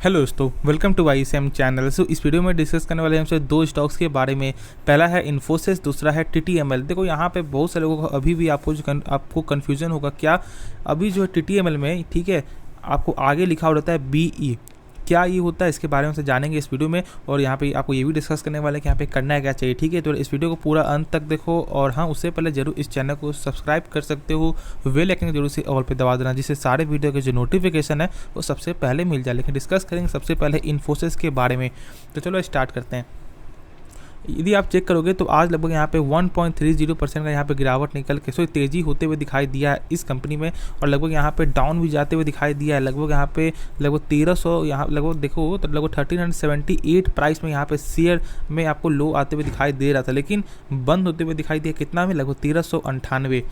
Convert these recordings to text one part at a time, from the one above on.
Hello दोस्तों, welcome to ICM channel. इस video में डिस्कस करने वाले हैं हमसे दो स्टॉक्स के बारे में। पहला है इन्फोसिस, दूसरा है TTML। देखो यहाँ पे बहुत सारे लोगों को अभी भी आपको कन्फ्यूजन होगा क्या। अभी जो है TTML में, ठीक है, आपको आगे लिखा हो रहता है BE। क्या ये होता है, इसके बारे में से जानेंगे इस वीडियो में। और यहाँ पे आपको ये भी डिस्कस करने वाले हैं कि यहाँ पे करना है क्या चाहिए, ठीक है। तो इस वीडियो को पूरा अंत तक देखो। और हाँ, उससे पहले जरूर इस चैनल को सब्सक्राइब कर सकते हो, बेल आइकन जरूर से ऑल पे दबा देना, जिससे सारे वीडियो के जो नोटिफिकेशन है वो सबसे पहले मिल जाए। लेकिन डिस्कस करेंगे सबसे पहले इन्फोसिस के बारे में। तो चलो स्टार्ट करते हैं। यदि आप चेक करोगे तो आज लगभग यहाँ पे 1.30% का यहाँ पे गिरावट निकल के सो तेज़ी होते हुए दिखाई दिया है इस कंपनी में। और लगभग यहाँ पे डाउन भी जाते हुए दिखाई दिया है। लगभग यहाँ पे लगभग 1300, यहाँ लगभग देखो तो लगभग 1378 प्राइस में यहाँ पे शेयर में आपको लो आते हुए दिखाई दे रहा था, लेकिन बंद होते हुए दिखाई दिया कितना में, लगभग 1398।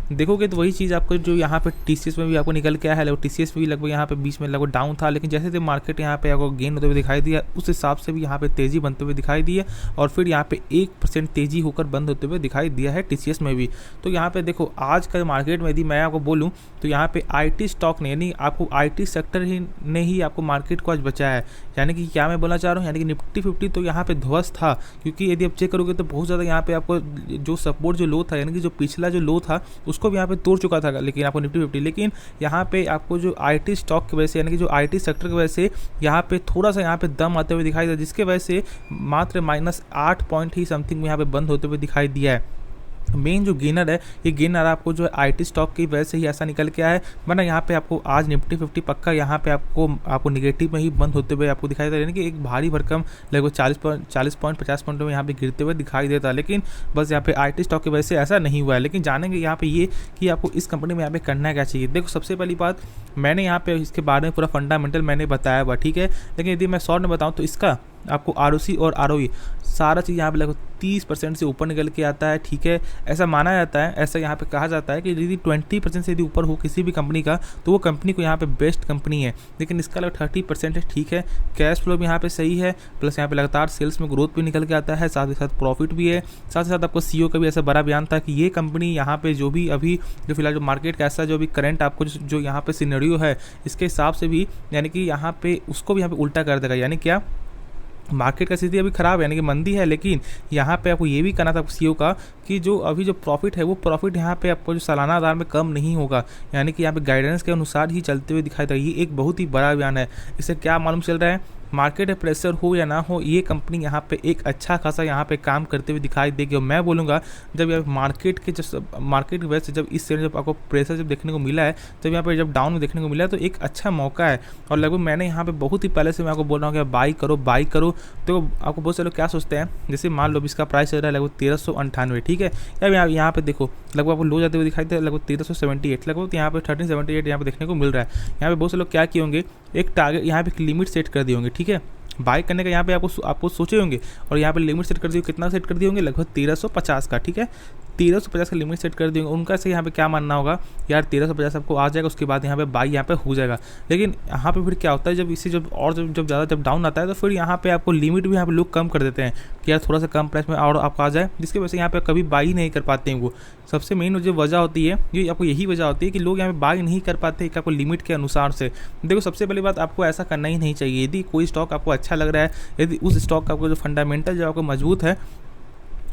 देखोगे तो वही चीज़ आपको जो यहाँ पे TCS में भी आपको निकल के आया है। लगभग TCS भी लगभग यहाँ पे बीच में लगभग डाउन था, लेकिन जैसे जैसे मार्केट यहाँ पे आपको गेन होते हुए दिखाई दिया, उस हिसाब से भी यहाँ पे तेज़ी बनते हुए दिखाई दी है। और फिर यहाँ पे 1% तेज़ी होकर बंद होते हुए दिखाई दिया है TCS में भी। तो यहाँ पे देखो आज का मार्केट में यदि मैं आपको बोलूँ तो यहाँ पे IT स्टॉक ने, यानी आपको IT सेक्टर ही ने ही आपको मार्केट को आज बचाया है। यानी कि क्या मैं बोलना चाह रहा हूँ, यानी कि निफ्टी 50 तो यहाँ पे ध्वस्त था, क्योंकि यदि आप चेक करोगे तो बहुत ज़्यादा यहाँ पे आपको जो सपोर्ट जो लो था, यानी कि जो पिछला जो लो था उसको भी यहाँ पे तोड़ चुका था, लेकिन आपको निफ्टी 50, लेकिन यहाँ पे आपको जो IT स्टॉक की वजह से, यानी कि जो IT सेक्टर की वजह से यहाँ पे थोड़ा सा यहाँ पे दम आते हुए दिखाई दिया, जिसके वजह से मात्र -8 पॉइंट ही समथिंग में यहाँ पे बंद होते हुए दिखाई दिया है। मेन जो गेनर है, ये गेनर आपको जो है IT स्टॉक की वजह से ही ऐसा निकल के आया है, वरना यहाँ पे आपको आज निफ्टी 50 पक्का यहाँ पे आपको निगेटिव में ही बंद होते हुए आपको दिखाई दे रहा है। यानी कि एक भारी भरकम लगभग 40 पॉइंट 50 पॉइंट में यहाँ पे गिरते हुए दिखाई देता है, लेकिन बस यहाँ पे IT स्टॉक की वजह से ऐसा नहीं हुआ है। लेकिन जानेंगे यहाँ पे ये कि आपको इस कंपनी में यहाँ पे करना क्या चाहिए। देखो सबसे पहली बात, मैंने यहाँ पे इसके बारे में पूरा फंडामेंटल मैंने बताया हुआ, ठीक है। लेकिन यदि मैं शॉर्ट में बताऊँ तो इसका आपको ROC और ROE सारा चीज़ यहाँ पे लगभग 30% से ऊपर निकल के आता है, ठीक है। ऐसा माना जाता है, ऐसा यहाँ पे कहा जाता है कि यदि 20% से यदि ऊपर हो किसी भी कंपनी का तो वो कंपनी को यहाँ पे बेस्ट कंपनी है। लेकिन इसका लगभग 30% है, ठीक है। कैश फ्लो भी यहाँ पे सही है, प्लस यहाँ पे लगातार सेल्स में ग्रोथ भी निकल के आता है, साथ ही साथ प्रॉफिट भी है। साथ ही साथ आपको CEO का भी ऐसा बड़ा बयान था कि ये कंपनी यहाँ पे जो भी अभी जो फिलहाल जो मार्केट का ऐसा जो भी करंट आपको जो यहाँ पे सिनेरियो है, इसके हिसाब से भी यानी कि यहाँ पे उसको भी यहाँ पे उल्टा कर देगा। यानी क्या, मार्केट का स्थिति अभी ख़राब है, यानी कि मंदी है, लेकिन यहाँ पे आपको ये भी करना था CEO का कि जो अभी जो प्रॉफिट है वो प्रॉफिट यहाँ पे आपको जो सालाना आधार में कम नहीं होगा, यानी कि यहाँ पे गाइडेंस के अनुसार ही चलते हुए दिखाई देगा। ये एक बहुत ही बड़ा बयान है। इससे क्या मालूम चल रहा है, मार्केट में प्रेशर हो या ना हो, ये कंपनी यहाँ पे एक अच्छा खासा यहाँ पे काम करते हुए दिखाई देगी। और मैं बोलूँगा जब यहाँ मार्केट की वजह से जब इस शेयर जब आपको प्रेशर जब देखने को मिला है, तब यहाँ पे जब डाउन में देखने को मिला है, तो एक अच्छा मौका है। और लगभग मैंने यहाँ पे बहुत ही पहले से मैं आपको बोल रहा हूँ कि बाई करो। तो आपको बहुत से लोग क्या सोचते हैं, जैसे मान लो इसका प्राइस चल रहा है लगभग 1398, ठीक है। या यहाँ पे देखो लगभग आपको लो जाते हुए दिखाई दे लगभग 1378, लगभग यहाँ पे 1378 यहाँ पे देखने को मिल रहा है। यहाँ पे बहुत से लोग क्या किए होंगे, एक टारगेट यहाँ पे एक लिमिट सेट कर दिए होंगे, ठीक है। बाय करने का यहाँ पे आपको सोचे होंगे, और यहाँ पे लिमिट सेट कर दिए, कितना सेट कर दिए होंगे, लगभग 1350 का, ठीक है। 1350 का लिमिट सेट कर देंगे। उनका से यहाँ पे क्या मानना होगा, यार 1350 आपको आ जाएगा, उसके बाद यहाँ पे बाई यहाँ पे हो जाएगा। लेकिन यहाँ पे फिर क्या होता है, जब इसी जब ज़्यादा जब डाउन आता है, तो फिर यहाँ पे आपको लिमिट भी यहाँ पे लोग कम कर देते हैं कि यार थोड़ा सा कम प्राइस में और आपको आ जाए, जिसकी वजह से यहाँ पे कभी बाई नहीं कर पाते हैं। वो सबसे मेन जो वजह होती है, ये आपको यही वजह होती है कि लोग यहाँ पे बाई नहीं कर पाते कि आपको लिमिट के अनुसार से। देखो सबसे पहली बात, आपको ऐसा करना ही नहीं चाहिए। यदि कोई स्टॉक आपको अच्छा लग रहा है, यदि उस स्टॉक का आपको जो फंडामेंटल जो आपको मजबूत है,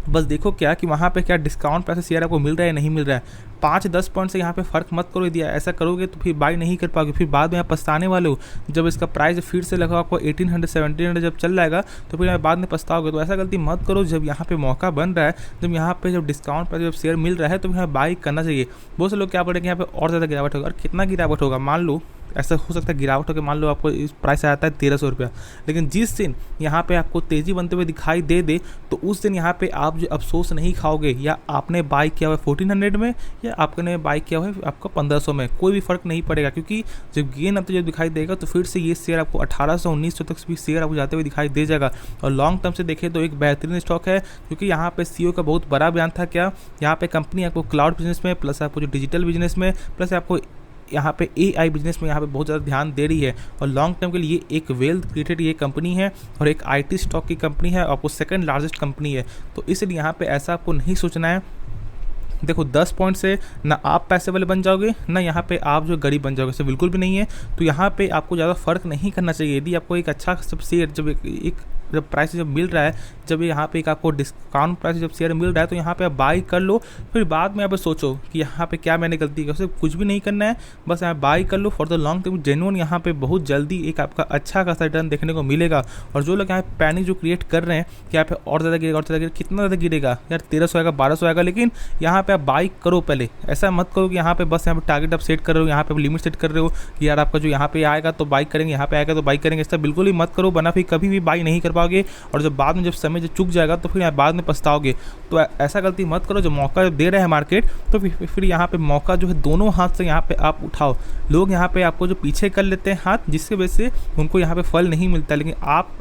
बस देखो क्या कि वहाँ पे क्या डिस्काउंट पैसे शेयर आपको मिल रहा है नहीं मिल रहा है, 5-10 पॉइंट से यहाँ पे फ़र्क मत करो। यदि ऐसा करोगे तो फिर बाई नहीं कर पाओगे, फिर बाद में आप पछताने वाले हो। जब इसका प्राइस फिर से लगा आपको 1800-1700 जब चल जाएगा, तो फिर बाद में पछताओगे। तो ऐसा गलती मत करो। जब यहाँ पे मौका बन रहा है, जब यहाँ पे जब डिस्काउंट पर जब शेयर मिल रहा है, तो यहाँ बाई करना चाहिए। बहुत से लोग क्या बोलेंगे यहाँ पे और ज़्यादा गिरावट होगा, और कितना गिरावट होगा, मान लो ऐसा हो सकता है गिरावट होकर मान लो आपको इस प्राइस आता है 1300 रुपया, लेकिन जिस दिन यहाँ पे आपको तेज़ी बनते हुए दिखाई दे तो उस दिन यहाँ पे आप जो अफसोस नहीं खाओगे, या आपने बाई किया हुआ है 1400 में या आपने बाई किया हुआ है आपका 1500 में, कोई भी फ़र्क नहीं पड़ेगा। क्योंकि जब गेन आपको जब दिखाई देगा, तो फिर से ये शेयर आपको 1800-1900 तक भी शेयर आपको जाते हुए दिखाई दे जाएगा। और लॉन्ग टर्म से देखें तो एक बेहतरीन स्टॉक है, क्योंकि यहाँ पे CEO का बहुत बड़ा बयान था क्या, यहाँ पे कंपनी आपको क्लाउड बिजनेस में, प्लस आपको जो डिजिटल बिजनेस में, प्लस आपको यहाँ पे AI बिजनेस में यहाँ पे बहुत ज़्यादा ध्यान दे रही है। और लॉन्ग टर्म के लिए एक वेल्थ क्रिएटेड ये कंपनी है, और एक IT स्टॉक की कंपनी है, आपको सेकंड लार्जेस्ट कंपनी है। तो इसलिए यहाँ पे ऐसा आपको नहीं सोचना है देखो 10 पॉइंट से ना आप पैसे वाले बन जाओगे, ना यहाँ पे आप जो गरीब बन जाओगे, ऐसे बिल्कुल भी नहीं है। तो यहाँ पे आपको ज़्यादा फर्क नहीं करना चाहिए। यदि आपको एक अच्छा सब शेयर जब प्राइस जब मिल रहा है, जब यहाँ पे एक आपको डिस्काउंट प्राइस जब शेयर मिल रहा है, तो यहाँ पे आप बाई कर लो। फिर बाद में यहाँ पे सोचो कि यहाँ पे क्या मैंने गलती की, उससे कुछ भी नहीं करना है, बस यहाँ बाई कर लो for the long term. Genuine यहाँ पे बहुत जल्दी एक आपका अच्छा खासा रिटर्न देखने को मिलेगा। और जो लोग यहाँ पे पैनिक जो क्रिएट कर रहे हैं कि यहाँ पे और ज़्यादा गिरेगा, और ज़्यादा गिरेगा, कितना ज़्यादा गिरेगा यार, 1300 आएगा, 1200 आएगा, लेकिन यहाँ पे आप बाई करो पहले। ऐसा मत करो कि यहाँ पे बस यहाँ पे टारगेट आप सेट कर रहे हो, यहाँ पे लिमिट सेट कर रहे हो कि यार आपका जो यहाँ पे आएगा तो बाई करेंगे, यहाँ पे आएगा तो बाई करेंगे। ऐसा बिल्कुल ही मत करो, वरना फिर कभी भी बाई नहीं कर पाओगे। और जब बाद में जब समय जब चुक जाएगा तो फिर बाद में पछताओगे। तो ऐसा गलती मत करो। जो मौका दे रहे हैं मार्केट, तो फिर यहाँ पे मौका जो है दोनों हाथ से यहाँ पे आप उठाओ। लोग यहाँ पे आपको जो पीछे कर लेते हैं हाथ, जिसकी वजह से उनको यहाँ पे फल नहीं मिलता, लेकिन आप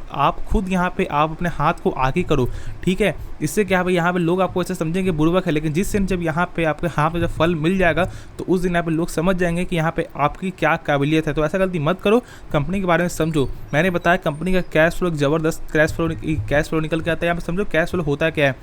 खुद यहाँ पे आप अपने हाथ को आगे करो, ठीक है। इससे क्या है, यहाँ पे लोग आपको ऐसे समझेंगे बुर्बक है, लेकिन जिस दिन जब यहाँ पे आपके हाथ में जब फल मिल जाएगा तो उस दिन यहाँ पे लोग समझ जाएंगे कि यहाँ पे आपकी क्या काबिलियत है। तो ऐसा गलती मत करो, कंपनी के बारे में समझो। मैंने बताया कंपनी का कैश फ्लो, ज़बरदस्त कैश फ्लो निकल के आता है। यहाँ पे समझो कैश फ्लो होता है क्या है।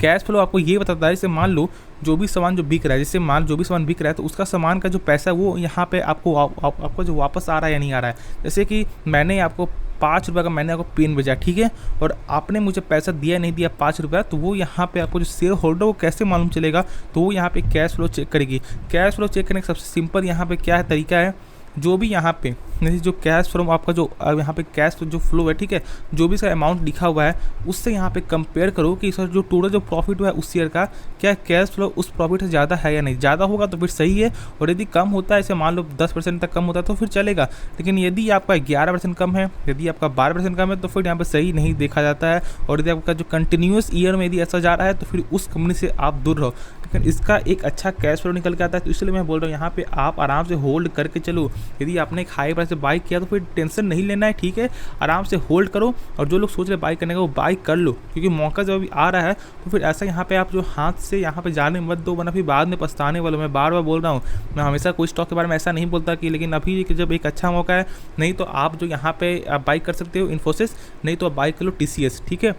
कैश फ्लो आपको ये बताता है, जैसे मान लो जो भी सामान जो बिक रहा है, जैसे मान जो भी सामान बिक रहा है, तो उसका सामान का जो पैसा वो यहाँ पे आपको जो वापस आ रहा है या नहीं आ रहा है। जैसे कि मैंने आपको 5 रुपये का मैंने आपको पेन भेजा, ठीक है, और आपने मुझे पैसा दिया नहीं दिया 5 रुपया, तो वो यहाँ पे आपको जो शेयर होल्डर वो कैसे मालूम चलेगा, तो वो यहाँ पे कैश फ्लो चेक करेगी। कैश फ्लो चेक करने का सबसे सिंपल यहाँ पे क्या है तरीका है, जो भी यहाँ पे जो कैश फ्लो आपका जो यहाँ पे कैश जो फ्लो है, ठीक है, जो भी इसका अमाउंट लिखा हुआ है उससे यहाँ पे कंपेयर करो कि सर जो टोटल जो प्रॉफिट हुआ है उस ईयर का, क्या कैश फ्लो उस प्रॉफिट से ज़्यादा है या नहीं। ज़्यादा होगा तो फिर सही है, और यदि कम होता है, जैसे मान लो 10% तक कम होता है तो फिर चलेगा। लेकिन यदि आपका 11% कम है, यदि आपका 12% कम है, तो फिर यहाँ पर सही नहीं देखा जाता है। और यदि आपका जो कंटिन्यूस ईयर में यदि ऐसा जा रहा है तो फिर उस कंपनी से आप दूर रहो। लेकिन इसका एक अच्छा कैश फ्लो निकल के आता है, तो इसलिए मैं बोल रहा हूँ यहाँ पे आप आराम से होल्ड करके चलो। यदि आपने एक हाई प्राइस से बाई किया तो फिर टेंशन नहीं लेना है, ठीक है, आराम से होल्ड करो। और जो लोग सोच रहे बाई करने का वो बाई कर लो, क्योंकि मौका जब अभी आ रहा है तो फिर ऐसा यहाँ पे आप जो हाथ से यहाँ पे जाने मत दो, वरना फिर बाद में पछताने वालों। मैं बार बार बोल रहा हूँ, मैं हमेशा कोई स्टॉक के बारे में ऐसा नहीं बोलता कि, लेकिन अभी जब एक अच्छा मौका है, नहीं तो आप जो यहाँ पे आप बाई कर सकते हो इन्फोसिस, नहीं तो आप बाई कर लो TCS, ठीक है।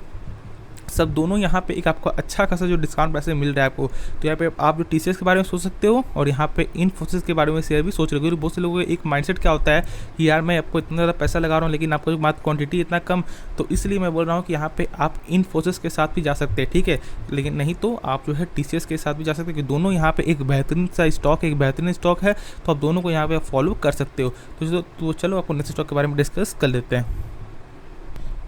सब दोनों यहाँ पे एक आपको अच्छा खासा जो डिस्काउंट पैसे मिल रहा है आपको। तो यहाँ पे आप जो TCS के बारे में सोच सकते हो, और यहाँ पे इन्फोसिस के बारे में शेयर भी सोच रहे हो। बहुत से लोगों का एक माइंडसेट क्या होता है कि यार मैं आपको इतना ज़्यादा पैसा लगा रहा हूँ, लेकिन आपको मात्र क्वांटिटी इतना कम, तो इसलिए मैं बोल रहा हूँ कि यहाँ पे आप इन्फोसिस के साथ भी जा सकते हैं, ठीक है, लेकिन नहीं तो आप जो है TCS के साथ भी जा सकते हैं, कि दोनों यहाँ पे एक बेहतरीन सा स्टॉक, एक बेहतरीन स्टॉक है, तो आप दोनों को यहाँ पे फॉलो कर सकते हो। तो चलो आपको नेक्स्ट स्टॉक के बारे में डिस्कस कर लेते हैं।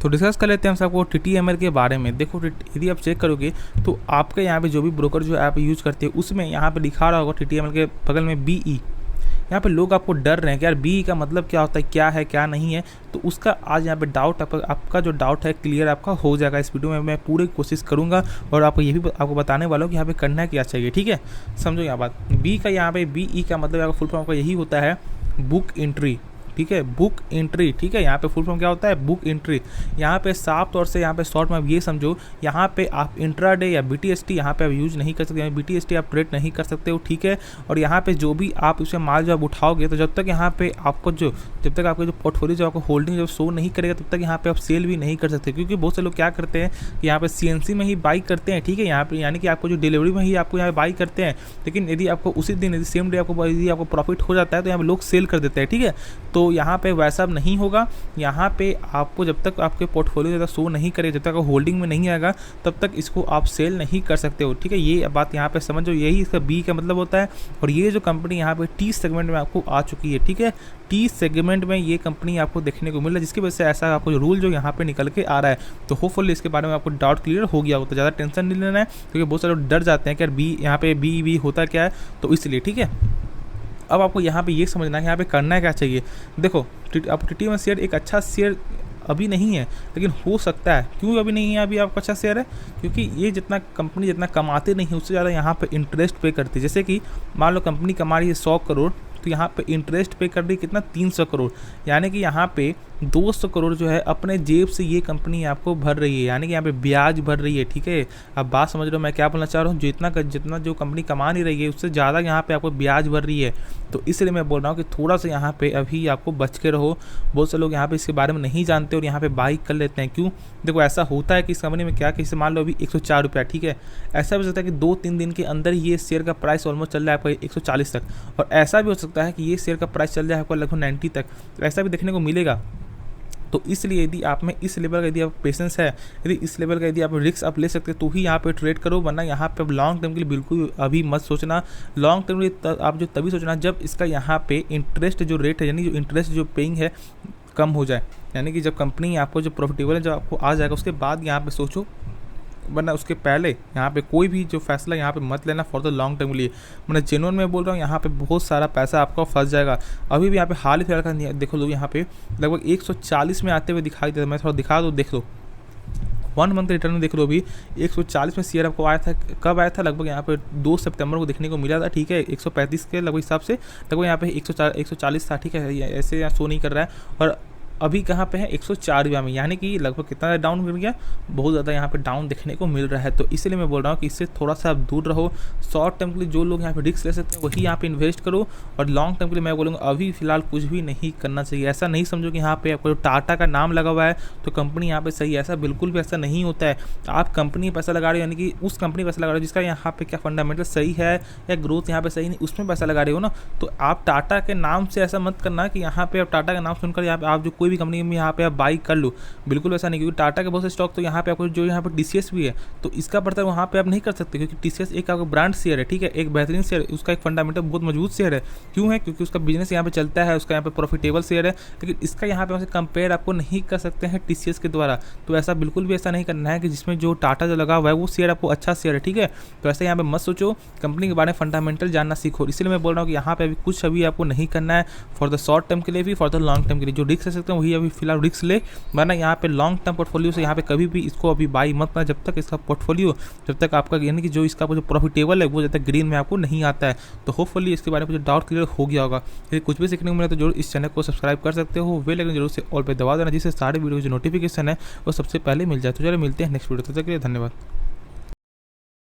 तो डिस्कस कर लेते हैं हम सबको TTML के बारे में। देखो यदि आप चेक करोगे तो आपके यहाँ पे जो भी ब्रोकर जो ऐप यूज़ करते हैं उसमें यहाँ पे लिखा रहा होगा TTML के बगल में BE। यहाँ पे लोग आपको डर रहे हैं कि यार BE का मतलब क्या होता है क्या नहीं है। तो उसका आज यहाँ पे डाउट आपका जो डाउट है क्लियर आपका हो जाएगा। इस वीडियो में मैं पूरी कोशिश करूँगा और आपको ये भी आपको बताने वाला हूँ कि यहाँ पे करना क्या चाहिए, ठीक है। समझो यहाँ बात, BE का मतलब यहाँ फुल फॉर्म का यही होता है बुक एंट्री, ठीक है, बुक एंट्री, ठीक है। यहाँ पे फुल फॉर्म क्या होता है, बुक एंट्री। यहाँ पे साफ तौर से यहाँ पे शॉर्ट में आप ये समझो, यहाँ पे आप इंट्राडे या BTST यहाँ पे आप यूज़ नहीं कर सकते, BTST आप ट्रेड नहीं कर सकते हो, ठीक है। और यहाँ पे जो भी आप उससे माल जो आप उठाओगे, तो जब तक यहाँ पे आपको जब तक आपका जो पोर्टफोलियो जो आपको होल्डिंग जब शो नहीं करेगा, तब तक यहाँ पे आप सेल भी नहीं कर सकते। क्योंकि बहुत से लोग क्या करते हैं कि यहाँ पे CNC में ही बाई करते हैं, ठीक है, यहाँ पे यानी कि आपको जो डिलीवरी में ही आपको यहाँ पे बाई करते हैं। लेकिन यदि आपको उसी दिन यदि सेम डे आपको प्रॉफिट हो जाता है तो यहाँ पे लोग सेल कर देते हैं, ठीक है। तो यहाँ पे वैसा नहीं होगा। यहाँ पे आपको जब तक आपके पोर्टफोलियो ज़्यादा शो नहीं करे, जब तक होल्डिंग में नहीं आएगा, तब तक इसको आप सेल नहीं कर सकते हो, ठीक है। ये बात यहाँ पे समझो, यही इसका B का मतलब होता है। और ये जो कंपनी यहाँ पे T सेगमेंट में आपको आ चुकी है, ठीक है, T सेगमेंट में ये कंपनी आपको देखने को मिल रहा है, जिसकी वजह से ऐसा आपको जो रूल जो यहाँ पे निकल के आ रहा है। तो होपफुली इसके बारे में आपको डाउट क्लियर हो गया हो, तो ज़्यादा टेंशन नहीं लेना है, क्योंकि बहुत सारे लोग डर जाते हैं कि यार यहाँ पे B होता क्या है, तो इसलिए, ठीक है। अब आपको यहाँ पे ये समझना है यहाँ पे करना क्या चाहिए। देखो आपको TTML शेयर एक अच्छा शेयर अभी नहीं है, लेकिन हो सकता है। क्यों अभी नहीं है अभी आपका अच्छा शेयर है, क्योंकि ये जितना कंपनी जितना कमाते नहीं है उससे ज़्यादा यहाँ पे इंटरेस्ट पे करती है। जैसे कि मान लो कंपनी कमा रही है 100 करोड़, तो यहाँ पे इंटरेस्ट पे कर रही है कितना 300 करोड़, यानी कि यहाँ पे 200 करोड़ जो है अपने जेब से ये कंपनी आपको भर रही है, यानी कि यहाँ पे ब्याज भर रही है। ठीक है, अब बात समझ रहे हो मैं क्या बोलना चाह रहा हूँ, जितना जो कंपनी कमा नहीं रही है उससे ज़्यादा यहाँ पे आपको ब्याज भर रही है। तो इसलिए मैं बोल रहा हूँ कि थोड़ा सा यहाँ पे अभी आपको बच के रहो। बहुत से लोग यहाँ पे इसके बारे में नहीं जानते और यहाँ पे बाई कर लेते हैं। क्यों? देखो ऐसा होता है कि इस कंपनी में क्या कि मान लो अभी 104 रुपया, ठीक है, ऐसा भी हो सकता है कि 2-3 दिन के अंदर ये शेयर का प्राइस ऑलमोस्ट चल रहा है आपका 140 तक, और ऐसा भी हो सकता है कि ये शेयर का प्राइस चल जाए आपको लगभग 90 तक, तो ऐसा भी देखने को मिलेगा। तो इसलिए यदि आप में इस लेवल का यदि आप पेशेंस है, यदि इस लेवल का यदि आप रिस्क आप ले सकते हैं तो ही यहाँ पे ट्रेड करो, वरना यहाँ पे लॉन्ग टर्म के लिए बिल्कुल अभी मत सोचना। लॉन्ग टर्म के लिए आप जो तभी सोचना जब इसका यहाँ पे इंटरेस्ट जो रेट है, यानी जो इंटरेस्ट जो पेइंग है कम हो जाए, यानी कि जब कंपनी आपको जो प्रॉफिटेबल है जब आपको आ जाएगा उसके बाद यहाँ पे सोचो, वरना उसके पहले यहाँ पे कोई भी जो फैसला यहाँ पे मत लेना फॉर द लॉन्ग टर्म के लिए। मैं जेन्युइन में बोल रहा हूँ, यहाँ पे बहुत सारा पैसा आपका फंस जाएगा। अभी भी यहाँ पे हाल ही फिलहाल का देखो लो, यहाँ पे लगभग 140 में आते हुए दिखाई देता है। मैं थोड़ा दिखा दो, देख लो 1 मंथ रिटर्न में देख लो, अभी 140 में शेयर आपको आया था। कब आया था? लगभग यहाँ पे 2 सितंबर को देखने को मिला था। ठीक है, 135 के लगभग हिसाब से लगभग यहाँ पे 140 था। ठीक है, ऐसे यहाँ शो नहीं कर रहा है। और अभी कहाँ पे है? 104 रुपया में, यानी कि लगभग कितना डाउन गिर गया, बहुत ज़्यादा यहाँ पे डाउन देखने को मिल रहा है। तो इसलिए मैं बोल रहा हूँ कि इससे थोड़ा सा आप दूर रहो। शॉर्ट टर्म के लिए जो लोग यहाँ पे रिस्क ले सकते हैं वही यहाँ पे इन्वेस्ट करो, और लॉन्ग टर्म के लिए मैं बोलूँगा अभी फिलहाल कुछ भी नहीं करना चाहिए। ऐसा नहीं समझो कि यहाँ पे आपको टाटा का नाम लगा हुआ है तो कंपनी यहाँ पे सही है, ऐसा बिल्कुल भी ऐसा नहीं होता है। आप कंपनी पैसा लगा रहे हो, यानी कि उस कंपनी पैसा लगा रहे हो जिसका यहाँ पे क्या फंडामेंटल सही है या ग्रोथ यहाँ पे सही नहीं, उसमें पैसा लगा रहे हो ना। तो आप टाटा के नाम से ऐसा मत करना कि यहाँ पे आप टाटा का नाम सुनकर यहाँ पे आप जो कोई भी कंपनी में यहाँ पे आप बाई कर लो, बिल्कुल वैसा नहीं। क्योंकि टाटा के बहुत से स्टॉक तो यहाँ पे आपको जो यहाँ पे टीसीएस भी है तो इसका पड़ता है, वहाँ पे आप नहीं कर सकते, क्योंकि टीसीएस एक आपका ब्रांड शेयर है। ठीक है, एक बेहतरीन शेयर है, उसका एक फंडामेंटल बहुत मजबूत शेयर है। क्यों है? क्योंकि उसका बिजनेस यहाँ पे चलता है, उसका यहाँ पे प्रॉफिटेबल शेयर है। लेकिन इसका यहाँ पे कंपेयर आपको नहीं कर सकते हैं टीसीएस के द्वारा। तो ऐसा बिल्कुल भी ऐसा नहीं करना है कि जिसमें जो टाटा जो लगा हुआ है वो शेयर आपको अच्छा शेयर है। ठीक है, तो ऐसा यहाँ पे मत सोचो, कंपनी के बारे में फंडामेंटल जानना सीखो। इसलिए मैं बोल रहा हूँ कि यहाँ पे अभी कुछ अभी आपको नहीं करना है, फॉर द शॉर्ट टर्म के लिए भी, फॉर द लॉन्ग टर्म के लिए। जो रिस्क ले सकते हैं वही अभी फिलहाल रिस्क ले, वरना यहाँ पे लॉन्ग टर्म पोर्टफोलियो से यहाँ पे कभी भी इसको अभी बाई मत करना जब तक इसका पोर्टफोलियो, जब तक आपका यानी कि जो इसका जो प्रॉफिटेबल है वो जब तक ग्रीन में आपको नहीं आता है। तो होपफुली इसके बारे में मुझे डाउट क्लियर हो गया होगा। यदि कुछ भी सीखने को मिला तो जरूर इस चैनल को सब्सक्राइब कर सकते हो, वे लेकिन जरूर से ऑल पे दबा देना, जिससे सारे वीडियो जो नोटिफिकेशन है वो सबसे पहले मिल जाए। तो चलो मिलते हैं नेक्स्ट वीडियो, तब तक के लिए धन्यवाद।